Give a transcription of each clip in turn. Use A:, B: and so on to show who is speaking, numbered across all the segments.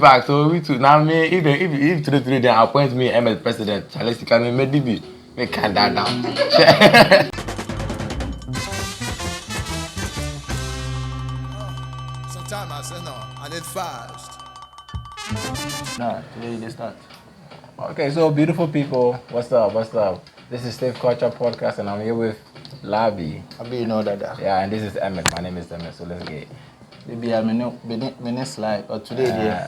A: back. So we too. Now me, if today they appoint me MS president, Charles, can me DB, me can that down.
B: Sometimes I say no, and it's fast.
C: No, today they start. Okay, so beautiful people, what's up? This is Steve Culture Podcast, and I'm here with Labi.
B: I be know that.
C: Yeah, and this is Emmett. My name is Emmett, so let's get it.
B: Maybe I'm in slide, or today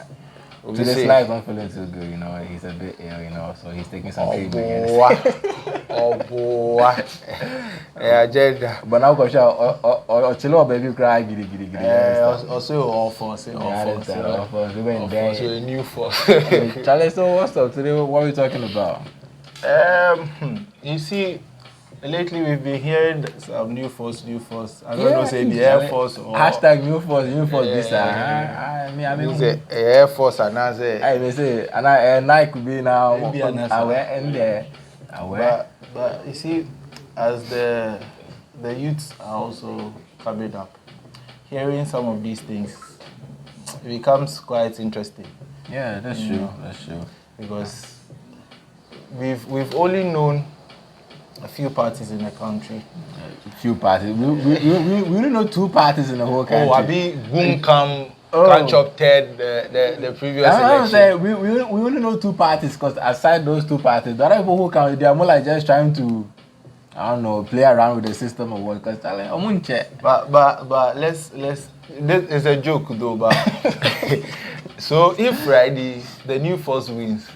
C: Today's live not feeling too good, you know. He's a bit ill, you know, so he's taking some treatment.
B: Oh boy. Yeah, agenda.
C: But now, go show chill baby cry, giddy.
B: Also all force,
C: We went there.
B: Also a new force.
C: Charlie, so what's up today? What are we talking about?
B: You see, lately we've been hearing some new force. I don't know, say the Air Force or
C: hashtag new force this. I mean,
B: say Air Force and I say.
C: I say, and I Nike could be now.
B: Maybe but you see, as the youths are also coming up, hearing some of these things, it becomes quite interesting.
C: Yeah, that's true.
B: Because we've only known a few parties in the country.
C: A few parties. We only know two parties in the whole country.
B: Oh, Abi Gunkam catch up Ted the previous election.
C: Saying, we only know two parties because aside those two parties, the other people who come, they are more like just trying to, I don't know, play around with the system or what. Because
B: but let's this is a joke though. But so if Friday the new force wins,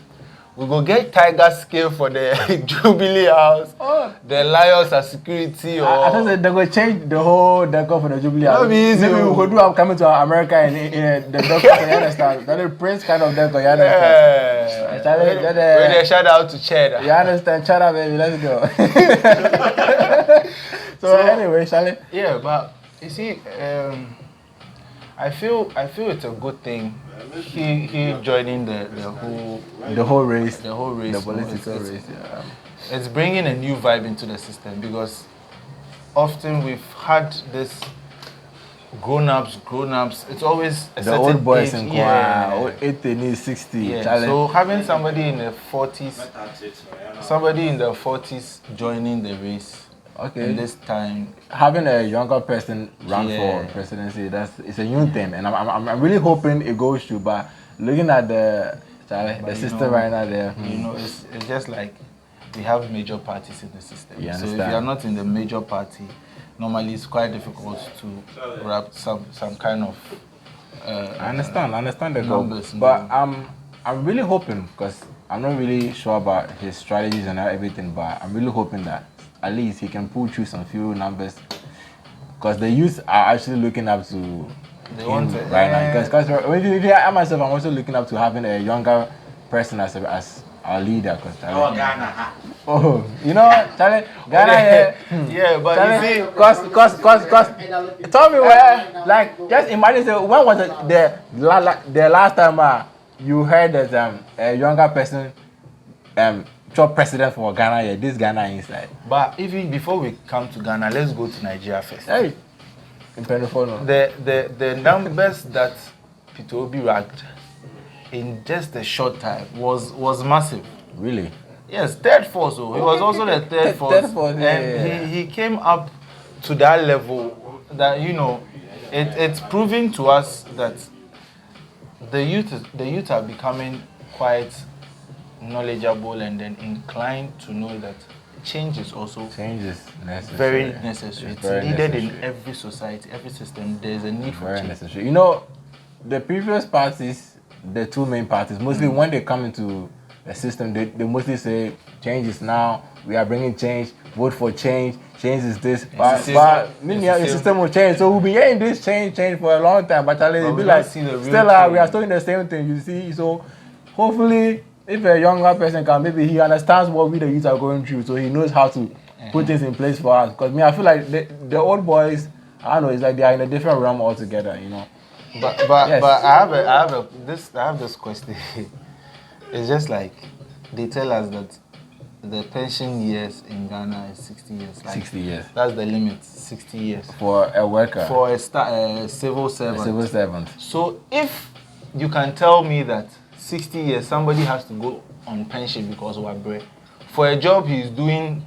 B: we go get tiger scale for the Jubilee House. Oh. The Lions as security. Or
C: I thought they go change the whole decor for the Jubilee House.
B: Maybe
C: we go do. I'm coming to America in the decor. You understand? That is Prince kind of decor. You understand?
B: Yeah. When they shout out to Cheddar.
C: You understand? Cheddar, baby. Let's go. so anyway, Charlie.
B: Yeah, but you see, I feel it's a good thing. He joining the whole race,
C: the political race. Yeah.
B: It's bringing a new vibe into the system because often we've had this grown-ups. It's always a
C: the old boys
B: age,
C: in choir, 80, 60.
B: Yeah.
C: Challenge.
B: So having somebody in the 40s joining the race. Okay. And this time,
C: having a younger person run for presidency, it's a new thing, and I'm really hoping it goes through. But looking at the system right now,
B: it's just like we have major parties in the system.
C: So
B: if you are not in the major party, normally it's quite difficult to wrap some kind of.
C: I understand the
B: numbers,
C: but I'm really hoping because I'm not really sure about his strategies and everything, but I'm really hoping that at least he can pull through some few numbers because the youth are actually looking up to him right now. Because if I myself, I'm also looking up to having a younger person as our leader.
B: Ghana.
C: Oh, you know what, Charlie? Ghana,
B: yeah, but
C: Charlie,
B: you see,
C: cause tell me where, like, just imagine, when was the last time you heard that a younger person top president for Ghana here, this Ghana inside.
B: But even before we come to Ghana, let's go to Nigeria first.
C: Hey,
B: the numbers that Peter Obi ranked in just a short time was massive.
C: Really?
B: Yes, third force. So he was also the third force. And he came up to that level that it's proving to us that the youth are becoming quite knowledgeable and then inclined to know that change is also
C: necessary.
B: Very necessary. It's needed in every society, every system. There's a need for change.
C: Necessary. You know, the previous parties, the two main parties, mostly when they come into the system, they mostly say change is now. We are bringing change. Vote for change. Change is this. But the system will change. So we'll be hearing this change for a long time. But it'll be like still we are still in the same thing. You see. So hopefully, if a younger person can, maybe he understands what we the youth are going through, so he knows how to put things in place for us. Because I feel like the old boys, I don't know, it's like they are in a different realm altogether, you know.
B: But I have this question. It's just like they tell us that the pension years in Ghana is 60 years. Like
C: 60 years.
B: That's the limit. 60 years
C: for a worker.
B: For a civil servant.
C: A civil servant.
B: So if you can tell me that 60 years somebody has to go on pension because of our bread for a job he's doing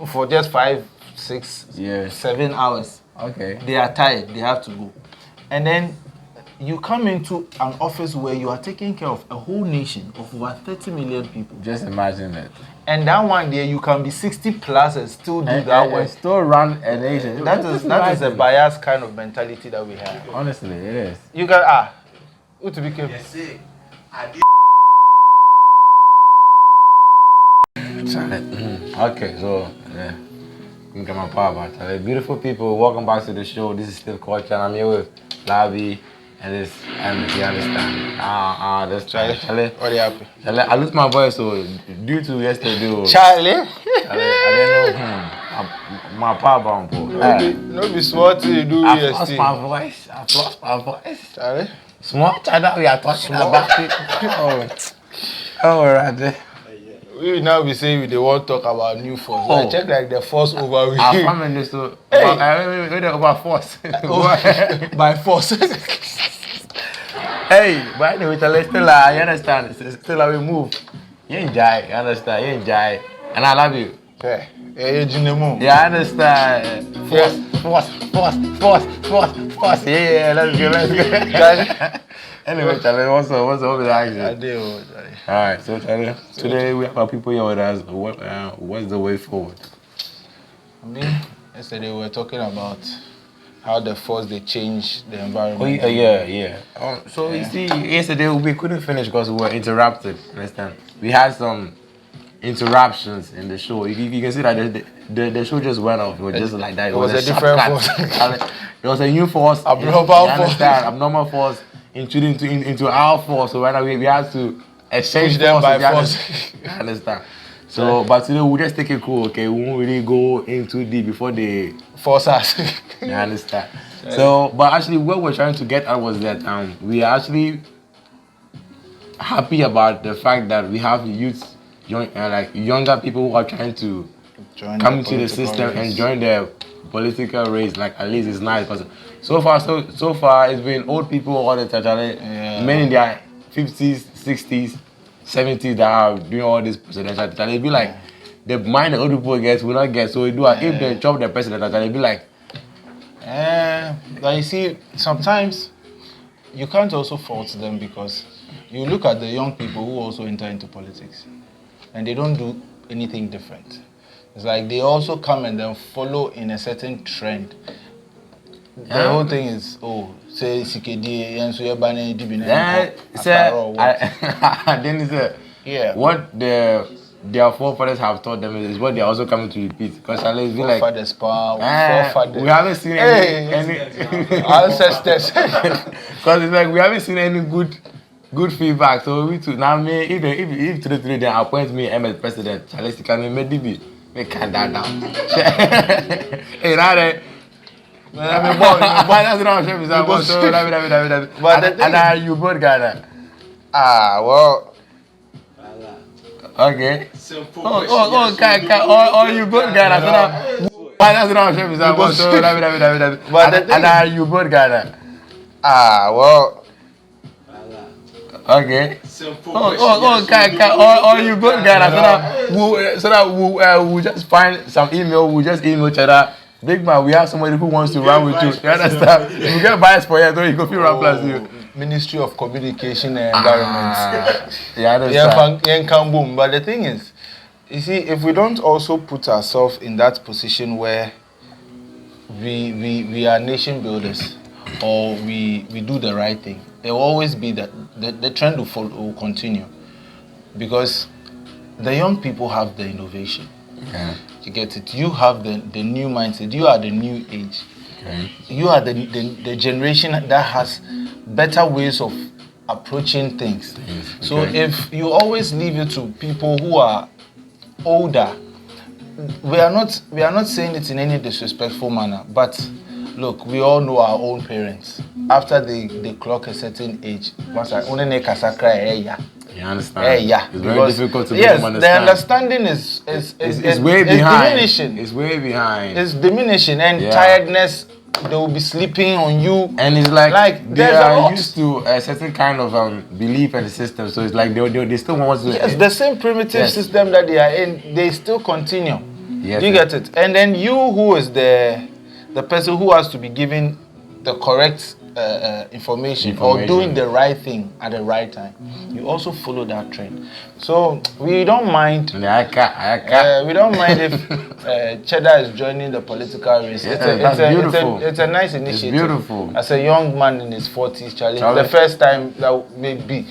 B: for just 5, 6, 7 hours.
C: Okay.
B: They are tired. They have to go, and then you come into an office where you are taking care of a whole nation of over 30 million people.
C: Just imagine that.
B: And that one day you can be 60 plus and still do that work.
C: And still run a nation.
B: That is a biased kind of mentality that we have.
C: Honestly, it is.
B: You can who to be careful?
A: Okay, so yeah. You can my power about beautiful people, welcome back to the show. This is still Culture and I'm here with Lavi and this you understand. That's Charlie.
B: What happened?
A: Charlie, I lose my voice so due to yesterday.
B: Charlie?
A: I didn't know my power bomb.
B: No be smart to do
A: I lost my voice.
B: Charlie?
A: Small child that we are talking about it. Oh, right.
B: We now be saying they want to talk about new force. I check like the force over.
A: I'm from this so over force.
B: By force.
A: Hey, but anyway, still you understand? Still we move. You enjoy, you understand? You enjoy, and I love you.
B: Yeah, yeah,
A: I understand. Force. Yeah, let's go. Anyway, Charlie, what's up with the action? Alright, so Charlie, today we have our people here with us. What's the way forward?
B: Yesterday we were talking about how the force they change the environment.
A: Oh yeah. You see, yesterday we couldn't finish because we were interrupted. Understand? We had some interruptions in the show. You can see that the show just went off. It was just like that.
B: It was a different force.
A: There was a new force. Abnormal force into our force. So right now we have to exchange
B: them by force.
A: You understand? So, but today we'll just take it cool, okay? We won't really go into deep before they
B: force us.
A: You understand? So, but actually, what we're trying to get at was that we are actually happy about the fact that we have youths, younger people who are trying to come into the system and join the political race. Like at least it's nice because so far it's been old people all the time, many in their 50s, 60s. 70s that are doing all this presidential and they be like the mind the old people get will not get, so we do if they chop the president and they be like
B: but you see sometimes you can't also fault them because you look at the young people who also enter into politics and they don't do anything different. It's like they also come and then follow in a certain trend. The whole thing is say CKD and so you're banning
A: what their forefathers have taught them is what they are also coming to repeat. Because it's been like
B: forefathers.
A: We haven't seen any
B: ancestors.
A: Because it's like we haven't seen any good feedback. So we too now me if today they appoint me MS president, Charles can me DB. Me can't that down. Hey, now and you both Ghana.
B: Well.
A: Okay. You both Ghana. And you both Ghana.
B: Well.
A: Okay. You both Ghana. So that we'll just find some email. We'll just email each other. Big man, we have somebody who wants to run with you. You understand? If you get bias for you, so you go feel run plus you.
B: Ministry of Communication and Environment.
A: You understand?
B: But the thing is, you see, if we don't also put ourselves in that position where we are nation builders or we do the right thing, there will always be that the trend will continue because the young people have the innovation.
A: Yeah.
B: You get it? You have the new mindset. You are the new age.
A: Okay.
B: You are the generation that has better ways of approaching things.
A: Okay.
B: So if you always leave it to people who are older, we are not saying it in any disrespectful manner, but look, we all know our own parents. After they clock a certain age, once I only make a cry,
A: you understand? It's very difficult to understand.
B: The understanding is
A: way behind.
B: Diminishing.
A: It's way behind.
B: It's diminishing and tiredness they will be sleeping on you.
A: And it's like they
B: there's a
A: are
B: lot.
A: used to a certain kind of belief in the system. So it's like they still want to.
B: Yes, the same primitive system that they are in, they still continue.
A: Yes,
B: Do you get it? And then you, who is the person who has to be given the correct information or doing the right thing at the right time, you also follow that trend. So we don't mind. We don't mind if Cheddar is joining the political race. It's a nice initiative.
A: It's beautiful.
B: As a young man in his 40s, Charlie, the first time that maybe.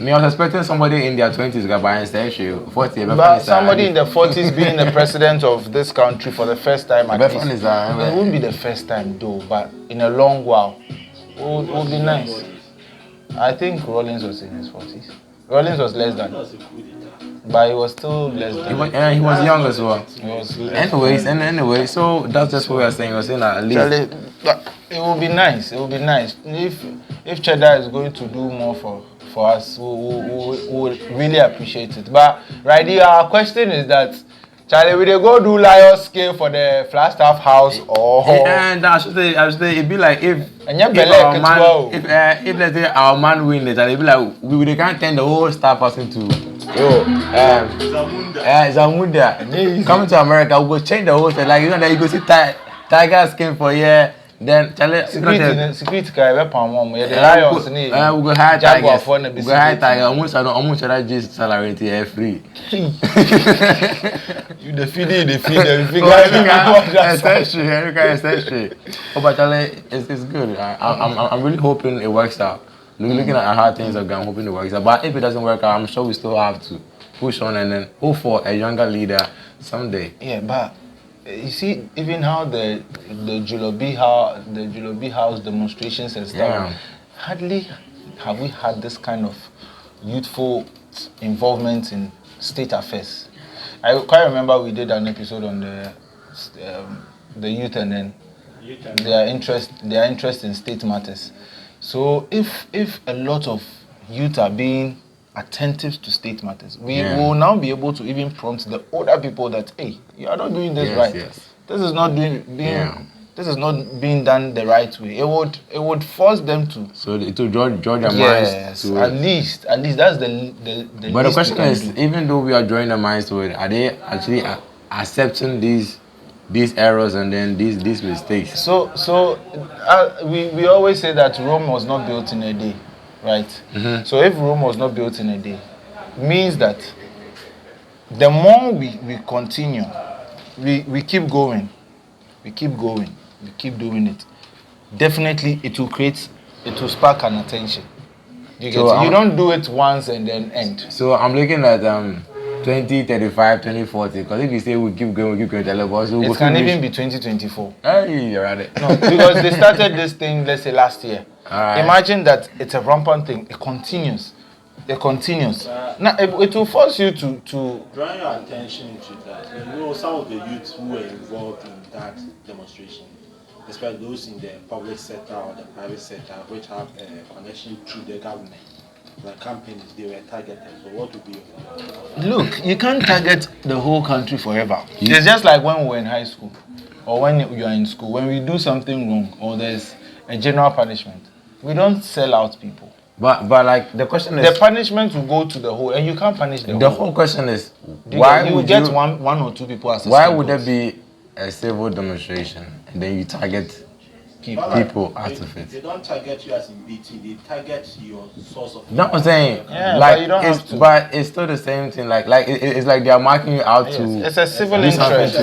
A: I was expecting somebody in their 20s by 40.
B: But somebody in the 40s being the president of this country for the first time at least. It won't be the first time though, but in a long while. Would be nice. I think Rollins was in his 40s. Rollins was less than. But he was still less than.
A: He was young as well.
B: Anyway,
A: so that's just what we are saying. We're saying that at least.
B: It will be nice. It will be nice. If Cheddar is going to do more for us, we will really appreciate it. But right here, our question is that, Charlie, will they go do lion scale for the Flagstaff house or?
A: And I should say it'd be like if let's say our man win it, it'd be like they can't turn the whole staff person to Zamunda. Coming to America, we go change the whole thing. Like you go see tiger skin for then
B: security guy we palm one. The lions
A: we go hire tigers. We go hire tiger. Almost that just salary free. You the feed them. Essentially. Oh, but it's good. I'm really hoping it works out. Looking at how things are going, I'm hoping it works out. But if it doesn't work out, I'm sure we still have to push on and then hope for a younger leader someday.
B: Yeah, but you see, even how the Julobi House demonstrations and stuff, hardly have we had this kind of youthful involvement in state affairs. I quite remember we did an episode on the youth and then their interest in state matters. So if a lot of youth are being attentive to state matters, we will now be able to even prompt the older people that, hey, you are not doing this right. Yes. This is not being done the right way. It would force them to.
A: So to draw their minds to
B: at least that's the
A: But the question is, even though we are drawing their minds to it, are they actually accepting these errors and then these mistakes?
B: So we always say that Rome was not built in a day, right? Mm-hmm. So if Rome was not built in a day, means that the more we continue, we keep going, we keep doing it, definitely it will spark an attention. You don't do it once and then end.
A: So I'm looking at 2035, 2040, because if you say we keep going, it
B: can even be 2024.
A: Hey, you're right.
B: No, because they started this thing, let's say last year. Right. Imagine that it's a rampant thing. It continues. Now it will force you to
D: draw your attention to that. You know, some of the youth who were involved in that demonstration, especially those in the public sector or the private sector, which have a connection to the government. The companies, they were targeted. So what would be your opinion?
B: Look, you can't target the whole country forever. It's just like when we were in high school or when you are in school. When we do something wrong or there's a general punishment, we don't sell out people.
A: But like the question is,
B: the punishment will go to the whole, and you can't punish the whole.
A: The whole question is, why
B: you
A: would
B: get one or two people as a
A: why would there be a civil demonstration and then you target people out of it?
D: They don't target you as in BT, they target your source of.
A: No, I'm saying,
B: but you don't have to.
A: But it's still the same thing. Like it's like they are marking you out to.
B: It's a civil interest.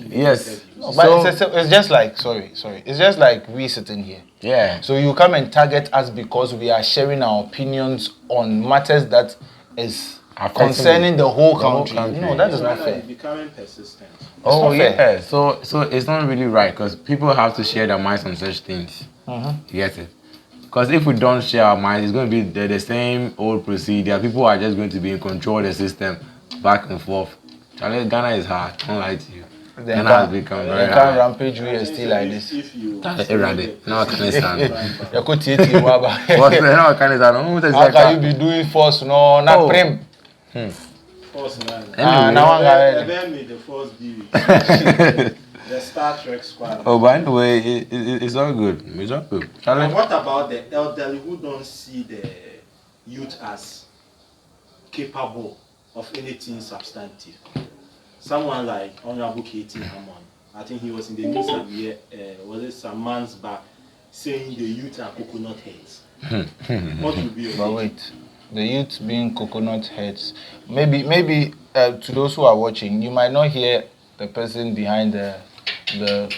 A: Yes.
B: No, but it's just like it's just like we sitting here.
A: Yeah.
B: So you come and target us because we are sharing our opinions on matters that is concerning the whole country. No, that is not fair.
D: Becoming persistent.
A: Oh yeah. So it's not really right because people have to share their minds on such things. You get it? Because if we don't share our minds, it's going to be the same old procedure. People are just going to be in control of the system, back and forth. Charlie, Ghana is hard. Don't lie to you. Ghana has become very hard.
B: Rampage we are still like this.
A: That's erratic. Now I can't stand.
B: How can you be doing force? No, not prim.
D: Force, man.
B: Now
D: I made the force The Star Trek squad.
A: Oh, by the way, it's all good. It's all good.
D: And what about the elderly who don't see the youth as capable of anything substantive? Someone like Honorable Katie Hammond, I think he was in the news some year, was it some months back, saying the youth are coconut heads. What would be your
B: But wait, the youth being coconut heads. Maybe to those who are watching, you might not hear the person behind the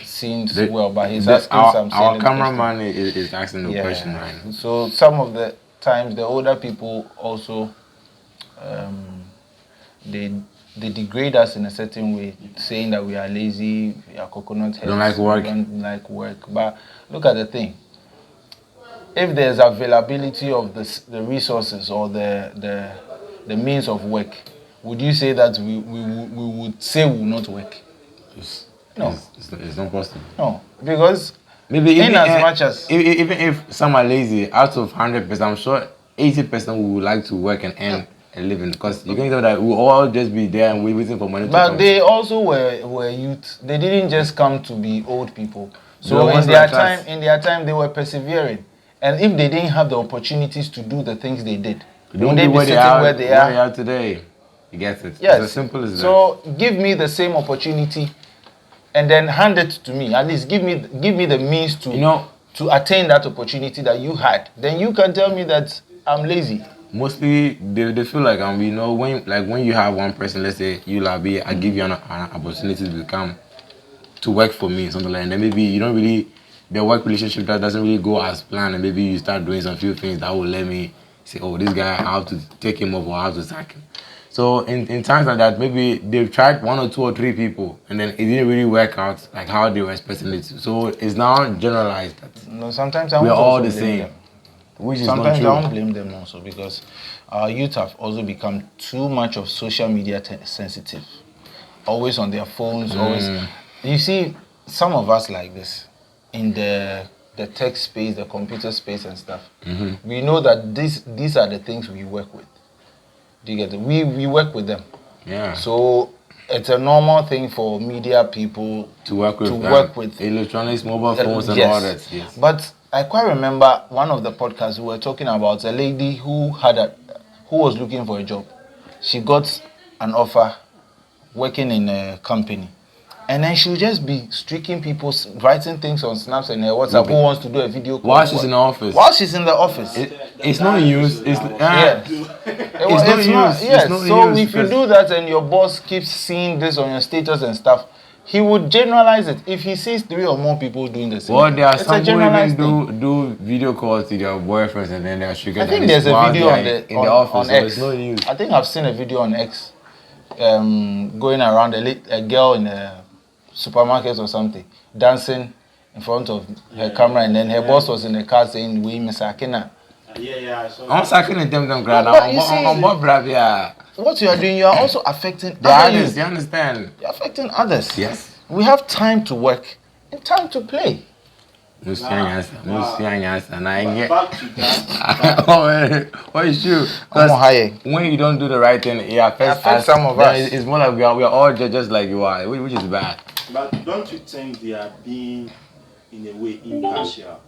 B: scenes well, but he's asking some
A: our cameraman is asking the question, right?
B: So some of the times the older people also they degrade us in a certain way, saying that we are lazy, we are coconut heads,
A: don't like work.
B: we don't like work. But look at the thing. If there's availability of the resources or the means of work, would you say that we would say we will not work? No.
A: It's not possible.
B: No, because
A: maybe
B: in as much as
A: even if some are lazy, out of 100%, I'm sure 80% would like to work and earn a living, because you can tell that we'll all just be there and we're waiting for money to come.
B: But they also were youth. They didn't just come to be old people. So in their time they were persevering. And if they didn't have the opportunities to do the things they did, would they be sitting where they are
A: today? You get it?
B: Yes.
A: It's as simple as that.
B: So give me the same opportunity and then hand it to me. At least give me the means to attain that opportunity that you had. Then you can tell me that I'm lazy.
A: Mostly they feel like when you have one person, let's say you Labi, I give you an opportunity to work for me, something like that. And then maybe you don't really, the work relationship that doesn't really go as planned, and maybe you start doing some few things that will let me say, oh, this guy, I have to take him off or I have to sack him. So in times like that, maybe they've tried 1 or 2 or 3 people and then it didn't really work out like how they were expecting it to. So it's now generalized that
B: no, sometimes
A: we're all the same. Which is
B: sometimes
A: not true.
B: I don't blame them also, because our youth have also become too much of social media sensitive. Always on their phones, always. You see, some of us like this in the tech space, the computer space and stuff. We know that these are the things we work with. Do you get it? We work with them.
A: Yeah.
B: So it's a normal thing for media people
A: to work with electronics, mobile phones, and all that. Yes.
B: But I quite remember one of the podcasts we were talking about a lady who was looking for a job. She got an offer working in a company. And then she'll just be streaking people, writing things on Snaps and her WhatsApp. Who wants to do a video call?
A: While she's in the office.
B: While she's in the office.
A: It's no use. It's no use.
B: Yes. So if you do that and your boss keeps seeing this on your status and stuff, he would generalize it. If he sees 3 or more people doing the same,
A: well, there are some who even do video calls to their boyfriends and then they're sugar.
B: I think there's a video in the office on X.
A: So it's no use.
B: I think I've seen a video on X going around a girl in a supermarket or something, dancing in front of her camera, and then her boss was in the car saying, "We Miss Akina."
D: I saw.
A: I'm sacking them grad.
B: What you are doing, you are also affecting
A: others. You understand?
B: You're affecting others.
A: Yes.
B: We have time to work and time to play.
A: And I get.
D: Back to that.
A: What is true? When you don't do the right thing, it affects
B: some of us.
A: It's more like we are all just like you are, which is bad.
D: But don't you think they are being, in a way, impartial?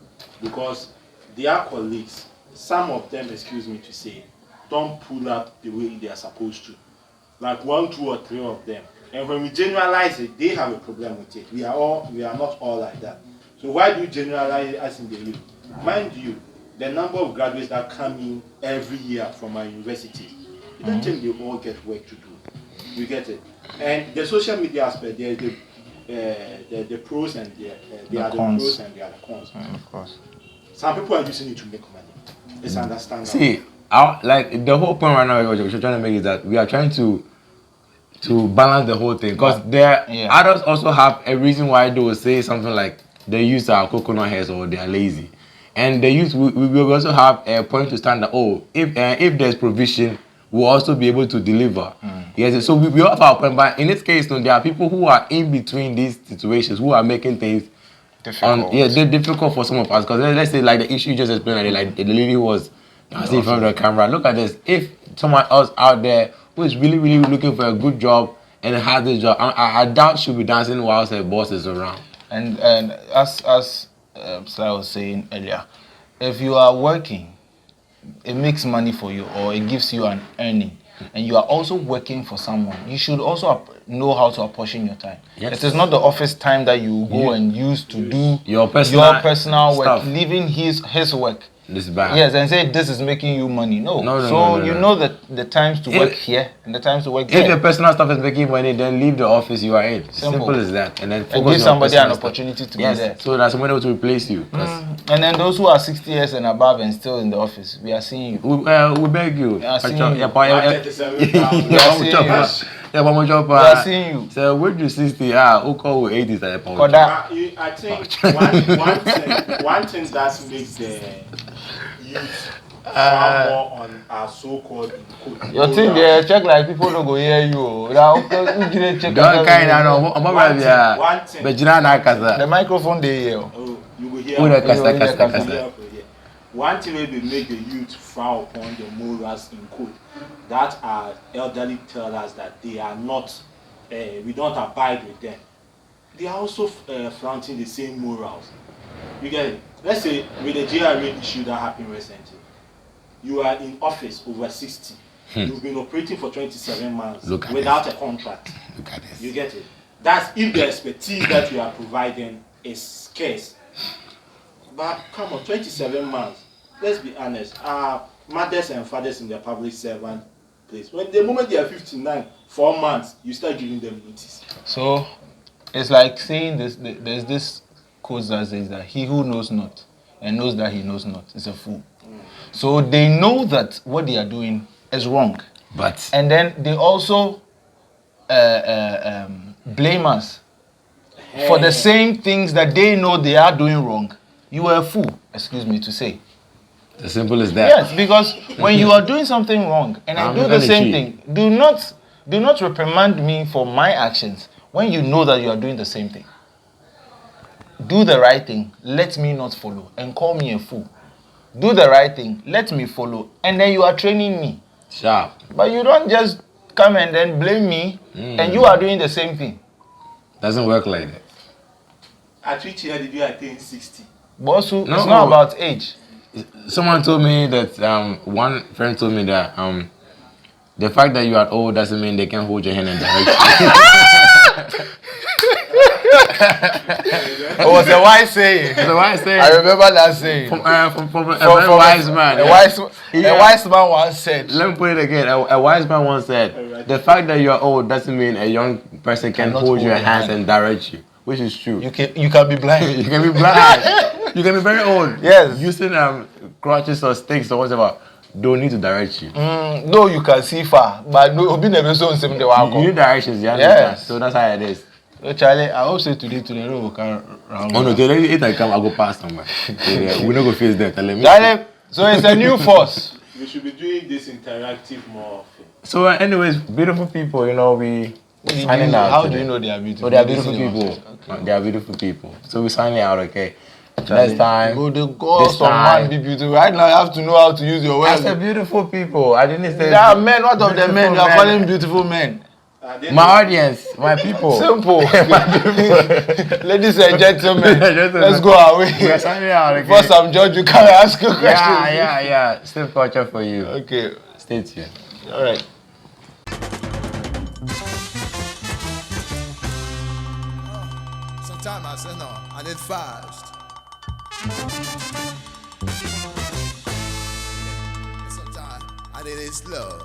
D: Because their colleagues, some of them, excuse me to say, don't pull up the way they are supposed to. Like 1, 2, or 3 of them. And when we generalize it, they have a problem with it. We are not all like that. So why do you generalize us in the youth? Mind you, the number of graduates that come in every year from our university, you don't think they all get work to do. You get it? And the social media aspect, there's the pros and the cons and the other cons.
B: Of course.
D: Some people are using it to make money. It's understandable.
A: See, like the whole point right now we're trying to make is that we are trying to balance the whole thing, because others also have a reason why they will say something like the youth are coconut heads or they are lazy, and the youth we will also have a point to stand that if there's provision, we'll also be able to deliver. Yes, so we all have our point, but in this case, there are people who are in between these situations who are making things difficult. They're difficult for some of us, because let's say like the issue you just explained, like the lady who was dancing in front of the camera. Look at this. If someone else out there who is really, really looking for a good job and has this job. I doubt she'll be dancing whilst her boss is around.
B: And as Sly was saying earlier, if you are working, it makes money for you or it gives you an earning, and you are also working for someone, you should also know how to apportion your time.
A: Yes.
B: It is not the office time that you go and use to do
A: your personal
B: work,
A: stuff.
B: leaving his work.
A: This is bad.
B: Yes, and say this is making you money. No. You know that the times to work here and the times to work there.
A: If your personal stuff is making money, then leave the office you are in. Simple as that. And then
B: and give somebody an opportunity to be there.
A: So that somebody will replace you.
B: And then those who are 60 years and above and still in the office, we are seeing you.
A: We beg you.
B: We are seeing you.
A: We
B: are seeing you.
A: So when you 60, who call with 80s at the point?
D: I think one thing that makes the youth far more on our so-called code.
B: Your thing there, check like people don't go hear you.
A: Don't kind of
D: one thing.
B: The microphone they hear.
D: Oh, you will hear. One thing will make the youth frown upon the morals in code. That our elderly tell us that they are not, we don't abide with them. They are also flaunting the same morals. You get it? Let's say with the GRA issue that happened recently, you are in office over 60. You've been operating for 27 months without a contract.
A: Look at this.
D: You get it? That's if the expertise that you are providing is scarce. But come on, 27 months. Let's be honest. Mothers and fathers in the public servant place. When the moment they are 59, 4 months, you start giving them notice.
B: So it's like saying this. There's this quote that says that he who knows not and knows that he knows not is a fool. So they know that what they are doing is wrong, and then they also blame us for the same things that they know they are doing wrong. You are a fool, excuse me to say.
A: As simple as that.
B: Yes, because when you are doing something wrong and I do the same thing, do not reprimand me for my actions when you know that you are doing the same thing. Do the right thing, let me not follow, and call me a fool. Do the right thing, let me follow, and then you are training me.
A: Sharp.
B: But you don't just come and then blame me, and you are doing the same thing.
A: Doesn't work like that.
D: At which year did you attain 60?
B: Bosu, it's not about age.
A: Someone told me that, one friend told me that the fact that you are old doesn't mean they can hold your hand and direct you.
B: It was a wise saying.
A: It's a wise saying.
B: I remember that saying.
A: From a very wise man.
B: A wise man once said.
A: Let me put it again. A wise man once said, the fact that you are old doesn't mean a young person can hold your hands and direct you, which is true.
B: You can be blind.
A: You can be blind. You can be very old.
B: Yes.
A: Using crutches or sticks or whatever. Don't need to direct you.
B: No, you can see far, but no, you
A: need directions, you understand? Yes. So that's how it is.
B: So Charlie, I hope say today will come around.
A: Oh no, today if I come, I go past somewhere. We don't go face them.
B: Charlie, so it's a new force.
D: We should be doing this interactive more often.
A: So anyways, beautiful people, we signing out.
B: How do you know they are beautiful?
A: Oh, they are beautiful people. Okay. They are beautiful people. So we're signing out, okay? Next time.
B: The ghost of man be beautiful. Right now, you have to know how to use your words.
A: I said beautiful people. I didn't say.
B: There are men. What of the men? You are calling beautiful men.
A: My audience, my people.
B: Simple. My people. Ladies and gentlemen, let's go away.
A: We are signing out, okay?
B: For some judge, you can't ask your questions.
A: Yeah. Still culture for you.
B: Okay.
A: Stay tuned.
B: All right.
E: Sometimes I say no, I need fast. Sometimes I need it slow.